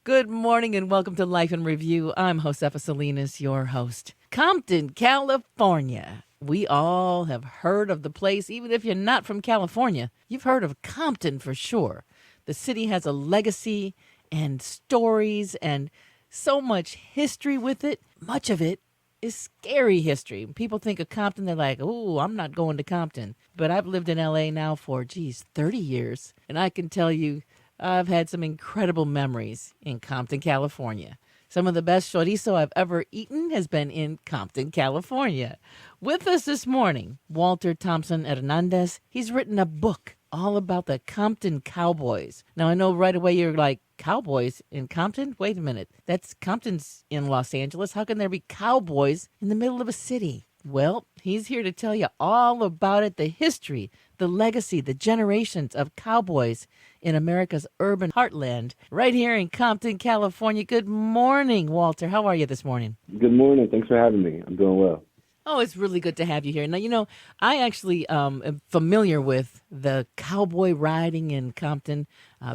Good morning and welcome to Life in Review. I'm Josefa Salinas, your host. Compton, California. We all have heard of the place, even if you're not from California. You've heard of Compton for sure. The city has a legacy and stories and so much history with it. Much of it is scary history. When people think of Compton, they're like, oh, I'm not going to Compton. But I've lived in LA now for, 30 years. And I can tell you, I've had some incredible memories in Compton, California. Some of the best chorizo I've ever eaten has been in Compton, California. With us this morning, Walter Thompson Hernandez. He's written a book all about the Compton Cowboys. Now, I know right away you're like, Cowboys in Compton? Wait a minute. That's Compton's in Los Angeles. How can there be cowboys in the middle of a city? Well, he's here to tell you all about it, the history, the legacy, the generations of cowboys in America's urban heartland, right here in Compton, California. Good morning, Walter. How are you this morning? Good morning. Thanks for having me. I'm doing well. Oh, it's really good to have you here. Now, I actually am familiar with the cowboy riding in Compton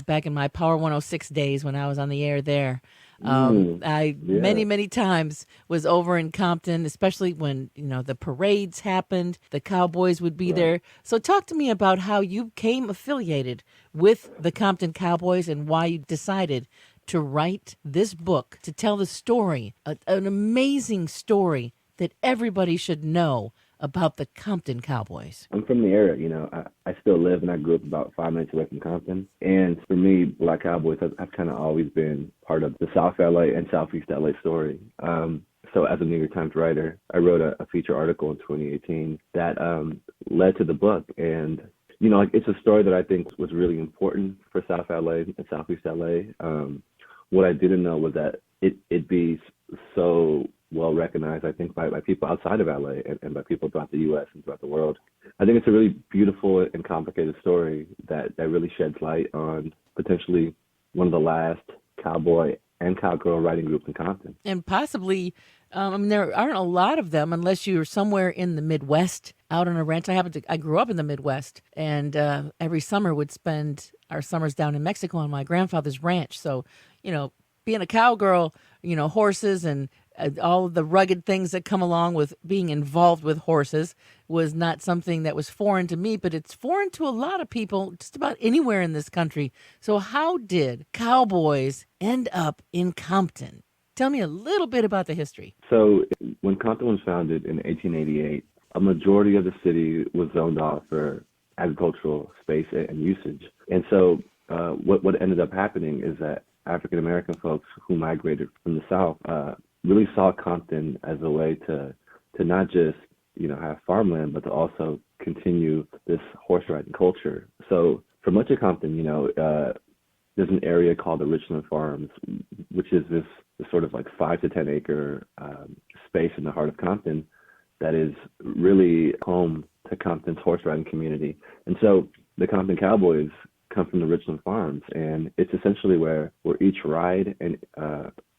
back in my Power 106 days when I was on the air there. I Yeah, many times was over in Compton, especially when the parades happened. The Cowboys would be right. there. So talk to me about how you became affiliated with the Compton Cowboys and why you decided to write this book to tell the story, an amazing story that everybody should know about the Compton Cowboys. I'm from the area. I still live and I grew up about 5 minutes away from Compton. And for me, Black Cowboys have kind of always been part of the South LA and Southeast LA story. So as a New York Times writer, I wrote a feature article in 2018 that led to the book. And like it's a story that I think was really important for South LA and Southeast LA. What I didn't know was that it'd be so well recognized, I think, by people outside of LA and by people throughout the US and throughout the world. I think it's a really beautiful and complicated story that really sheds light on potentially one of the last cowboy and cowgirl writing groups in Compton. And possibly, there aren't a lot of them unless you're somewhere in the Midwest out on a ranch. I grew up in the Midwest and every summer would spend our summers down in Mexico on my grandfather's ranch. So, being a cowgirl, horses and all of the rugged things that come along with being involved with horses was not something that was foreign to me, but it's foreign to a lot of people just about anywhere in this country. So how did cowboys end up in Compton? Tell me a little bit about the history. So when Compton was founded in 1888, a majority of the city was zoned off for agricultural space and usage. And so what ended up happening is that African American folks who migrated from the South really saw Compton as a way to not just have farmland, but to also continue this horse riding culture. So for much of Compton, there's an area called the Richland Farms, which is this sort of like 5 to 10 acre space in the heart of Compton that is really home to Compton's horse riding community. And so the Compton Cowboys come from the Richland Farms, and it's essentially where each ride and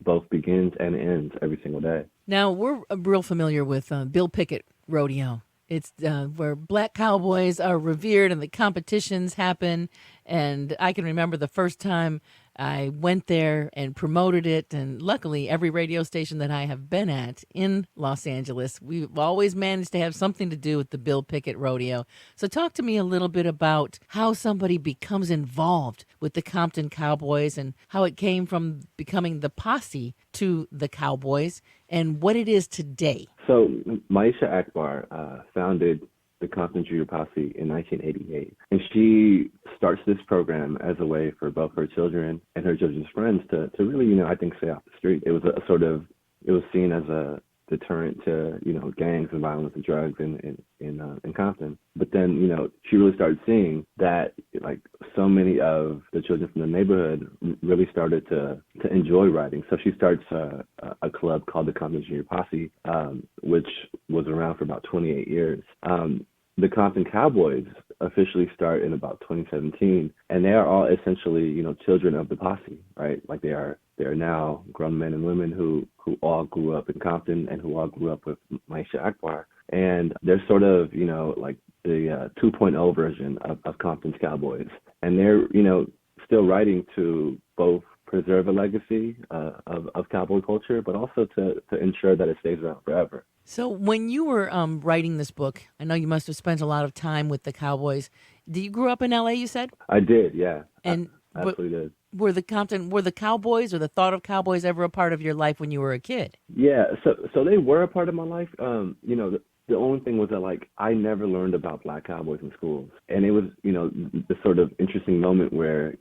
both begins and ends every single day. Now, we're real familiar with Bill Pickett Rodeo. It's where black cowboys are revered and the competitions happen. And I can remember the first time I went there and promoted it. And luckily, every radio station that I have been at in Los Angeles, we've always managed to have something to do with the Bill Pickett Rodeo. So talk to me a little bit about how somebody becomes involved with the Compton Cowboys and how it came from becoming the posse to the Cowboys and what it is today. So Maisha Akbar founded the Compton Junior Posse in 1988. And she starts this program as a way for both her children and her children's friends to really, I think, stay off the street. It was it was seen as a deterrent to, gangs and violence and drugs in Compton. But then, she really started seeing that, like, so many of the children from the neighborhood really started to enjoy riding. So she starts a club called the Compton Junior Posse, which was around for about 28 years. The Compton Cowboys officially start in about 2017, and they are all essentially, children of the posse, right? Like they are now grown men and women who all grew up in Compton and who all grew up with Maisha Akbar. And they're sort of, like the 2.0 version of Compton's Cowboys. And they're, still writing to both preserve a legacy of cowboy culture, but also to ensure that it stays around forever. So when you were writing this book, I know you must have spent a lot of time with the Cowboys. Did you grow up in L.A., you said? I did, yeah, And I but absolutely did. were the Cowboys or the thought of Cowboys ever a part of your life when you were a kid? Yeah, so they were a part of my life. The only thing was that like I never learned about black cowboys in schools, and it was the sort of interesting moment where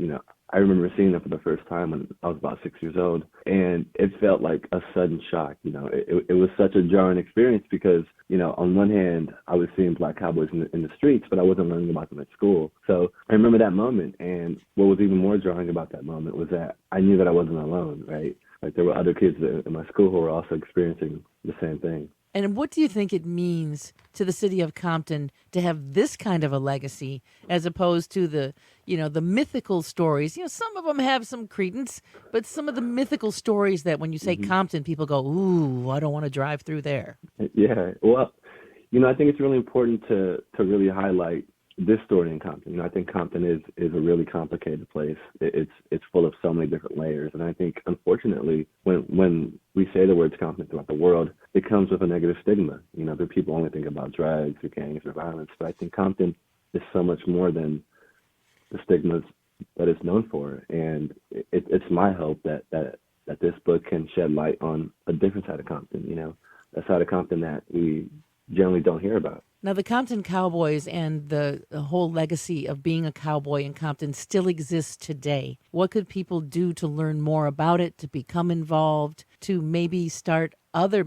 I remember seeing them for the first time when I was about 6 years old, and it felt like a sudden shock. It was such a jarring experience because on one hand I was seeing black cowboys in the streets, but I wasn't learning about them at school. So I remember that moment, and what was even more jarring about that moment was that I knew that I wasn't alone, right? Like there were other kids in my school who were also experiencing the same thing. And what do you think it means to the city of Compton to have this kind of a legacy as opposed to the mythical stories? Some of them have some credence, but some of the mythical stories that when you say Hmm. Compton, people go, "Ooh, I don't want to drive through there." Yeah, well, I think it's really important to really highlight this story in Compton. I think Compton is a really complicated place. It's full of so many different layers, and I think unfortunately, when we say the words Compton throughout the world, it comes with a negative stigma. The people only think about drugs or gangs or violence, but I think Compton is so much more than the stigmas that it's known for, and it's my hope that this book can shed light on a different side of Compton. A side of Compton that we generally don't hear about. Now, the Compton Cowboys and the whole legacy of being a cowboy in Compton still exists today. What could people do to learn more about it, to become involved, to maybe start other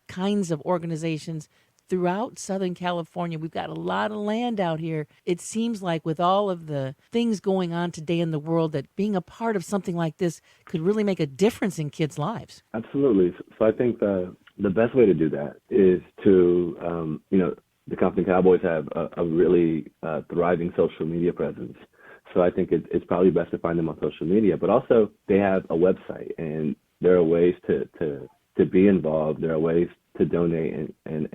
kinds of organizations throughout Southern California? We've got a lot of land out here. It seems like with all of the things going on today in the world that being a part of something like this could really make a difference in kids' lives. Absolutely. So I think the best way to do that is to, the Compton Cowboys have a really thriving social media presence. So I think it's probably best to find them on social media, but also they have a website, and there are ways to be involved. There are ways to donate and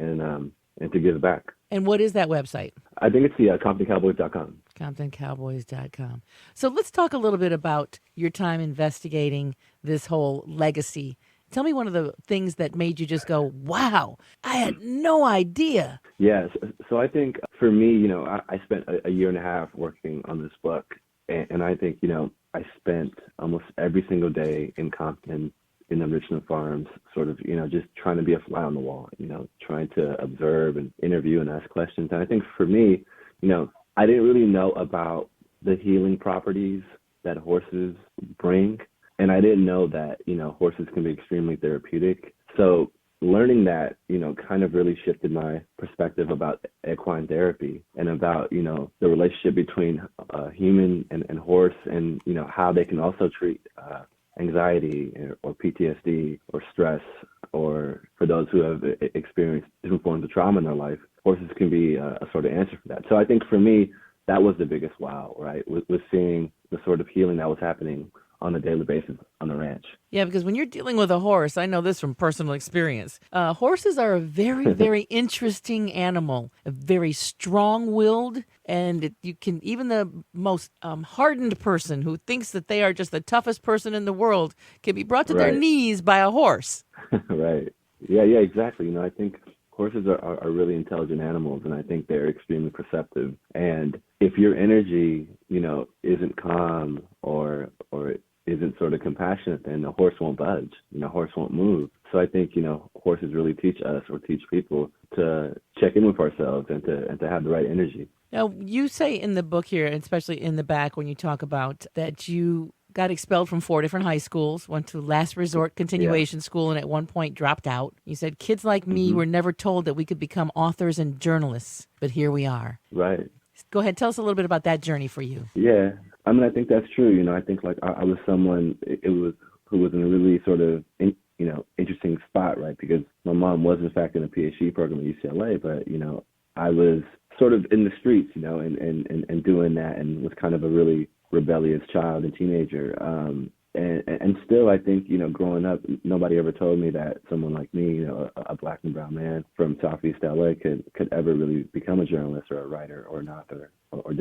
to give back. And what is that website? I think it's the ComptonCowboys.com. ComptonCowboys.com. So let's talk a little bit about your time investigating this whole legacy. Tell me one of the things that made you just go, wow, I had no idea. Yes. So I think for me, I spent a year and a half working on this book, and I think, I spent almost every single day in Compton, in the Richland Farms, sort of, just trying to be a fly on the wall, trying to observe and interview and ask questions. And I think for me, I didn't really know about the healing properties that horses bring. And I didn't know that, horses can be extremely therapeutic. So learning that, kind of really shifted my perspective about equine therapy and about, the relationship between human and horse, and, how they can also treat anxiety or PTSD or stress, or for those who have experienced different forms of trauma in their life, horses can be a sort of answer for that. So I think for me, that was the biggest wow, right? Was seeing the sort of healing that was happening on a daily basis on the ranch. Yeah, because when you're dealing with a horse, I know this from personal experience. Horses are a very, very interesting animal, a very strong-willed, and you can even the most hardened person who thinks that they are just the toughest person in the world can be brought to their Right. knees by a horse. Right. Yeah, exactly. I think horses are really intelligent animals, and I think they're extremely perceptive. And if your energy, isn't calm or isn't sort of compassionate, then the horse won't budge. Horse won't move. So I think, horses really teach us, or teach people, to check in with ourselves and to have the right energy. Now, you say in the book here, and especially in the back when you talk about that you got expelled from 4 different high schools, went to last resort Yeah. continuation school, and at one point dropped out. You said, kids like me Hmm. were never told that we could become authors and journalists, but here we are. Right. Go ahead, tell us a little bit about that journey for you. Yeah. I think that's true. I think like I was someone, who was in a really sort of, interesting spot, right? Because my mom was in fact in a PhD program at UCLA, but, I was sort of in the streets, and doing that, and was kind of a really rebellious child and teenager. And still, I think, growing up, nobody ever told me that someone like me, a black and brown man from Southeast LA could ever really become a journalist or a writer or an author or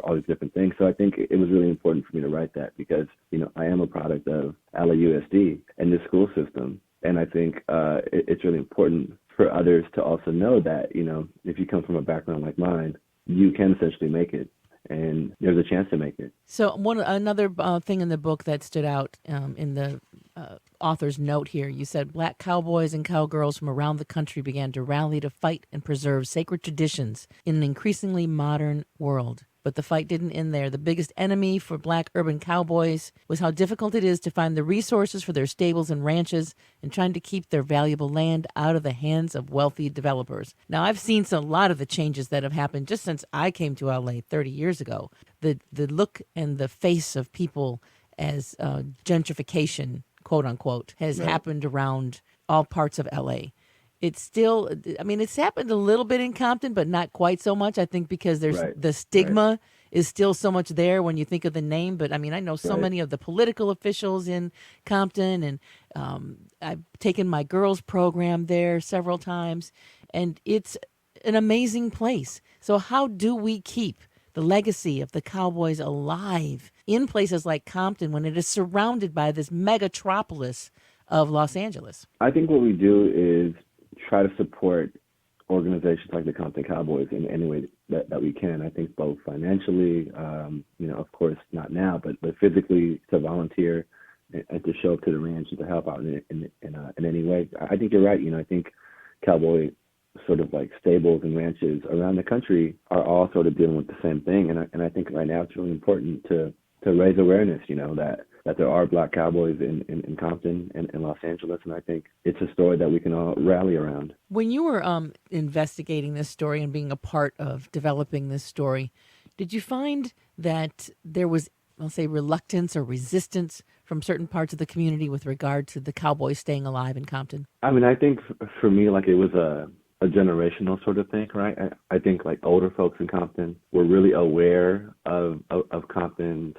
all these different things. So I think it was really important for me to write that because, I am a product of LAUSD and the school system. And I think it's really important for others to also know that, if you come from a background like mine, you can essentially make it. And there's a chance to make it. So another thing in the book that stood out in the author's note here, you said black cowboys and cowgirls from around the country began to rally to fight and preserve sacred traditions in an increasingly modern world. But the fight didn't end there. The biggest enemy for black urban cowboys was how difficult it is to find the resources for their stables and ranches and trying to keep their valuable land out of the hands of wealthy developers. Now, I've seen a lot of the changes that have happened just since I came to LA 30 years ago. The look and the face of people as gentrification, quote unquote, has happened around all parts of LA. It's still, it's happened a little bit in Compton, but not quite so much, I think, because there's the stigma is still so much there when you think of the name. But, I know so many of the political officials in Compton, and I've taken my girls' program there several times, and it's an amazing place. So how do we keep the legacy of the Cowboys alive in places like Compton when it is surrounded by this megatropolis of Los Angeles? I think what we do is try to support organizations like the Compton Cowboys in any way that we can. I think both financially, of course, not now, but physically to volunteer and to show up to the ranch and to help out in any way. I think you're right. I think cowboy sort of like stables and ranches around the country are all sort of dealing with the same thing. And I think right now it's really important to raise awareness, that there are black cowboys in Compton and in Los Angeles. And I think it's a story that we can all rally around. When you were investigating this story and being a part of developing this story, did you find that there was, I'll say, reluctance or resistance from certain parts of the community with regard to the Cowboys staying alive in Compton? I think for me, like, it was a generational sort of thing, right? I think like older folks in Compton were really aware of Compton's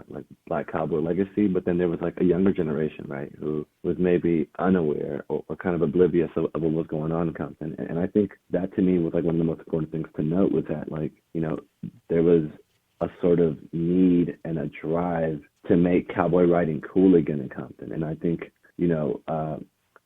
like black cowboy legacy, but then there was like a younger generation, right, who was maybe unaware or kind of oblivious of what was going on in Compton. And I think that to me was like one of the most important things to note was that, like, there was a sort of need and a drive to make cowboy riding cool again in Compton. And I think,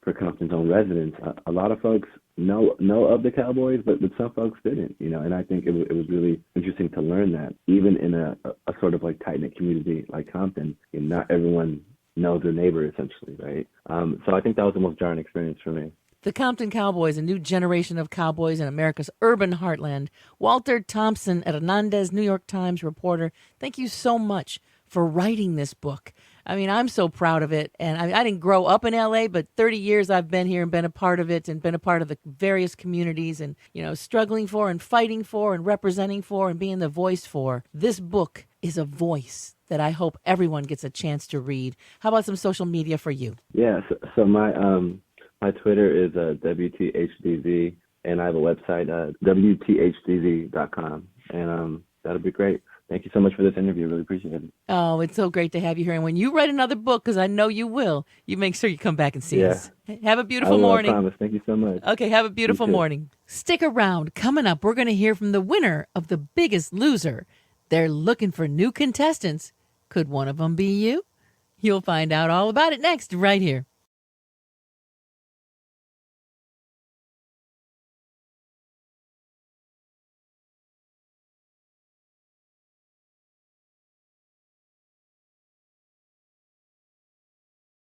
for Compton's own residents, a lot of folks know of the Cowboys, but some folks didn't, and I think it was really interesting to learn that even in a sort of like tight-knit community like Compton, not everyone knows their neighbor essentially, right? So I think that was the most jarring experience for me. The Compton Cowboys, a new generation of cowboys in America's urban heartland. Walter Thompson, Hernandez, New York Times reporter, thank you so much for writing this book. I'm so proud of it. And I didn't grow up in LA, but 30 years I've been here and been a part of it and been a part of the various communities and, struggling for and fighting for and representing for and being the voice for. This book is a voice that I hope everyone gets a chance to read. How about some social media for you? Yeah, so my Twitter is WTHDZ, and I have a website, WTHDZ.com, and that'll be great. Thank you so much for this interview. Really appreciate it. Oh, it's so great to have you here. And when you write another book, because I know you will, you make sure you come back and see us. Have a beautiful morning. I promise. Thank you so much. Okay, have a beautiful morning. Stick around. Coming up, we're going to hear from the winner of The Biggest Loser. They're looking for new contestants. Could one of them be you? You'll find out all about it next, right here.